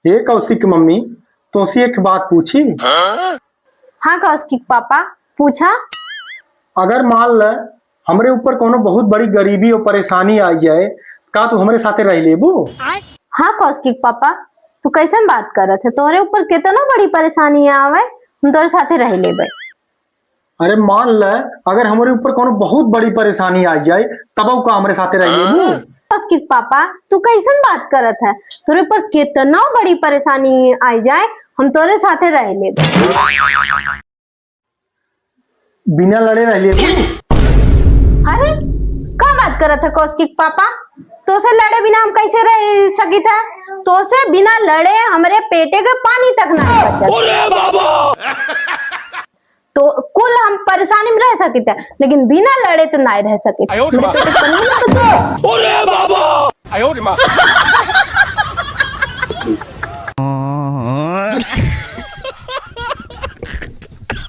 हे Kaushik mummy, तुमसे एक बात पूछी। हाँ कौशिक पापा पूछा। अगर मान ल हमरे ऊपर कोनो बहुत बड़ी गरीबी और परेशानी आ जाए, का तू हमरे साथे रह लेबू? हाँ कौशिक पापा, तू कैसन बात करत है? तोहरे ऊपर कितना बड़ी परेशानी आवे, हम तोरे साथे रह लेबे। अरे मान ल अगर हमरे ऊपर कोनो बहुत बड़ी परेशानी आ जाए, तब का हमरे साथे रह लेबू? कौशिक पापा तू कैसन बात करत है? तोरे ऊपर कितना बड़ी परेशानी आ जाए, हम तोरे साथे रह लेबे। बिना लड़े रह लेबू? अरे का बात करत है कौशिक पापा? तो से लड़े बिना हम कैसे रह सकी था? तो से बिना लड़े हमरे पेटे के पानी तक ना बचत। तो कुल हम परेशानी में रह सके थे, लेकिन बिना लड़े तो नहीं रह सके। मेरे पेटे के पानी ना बचे।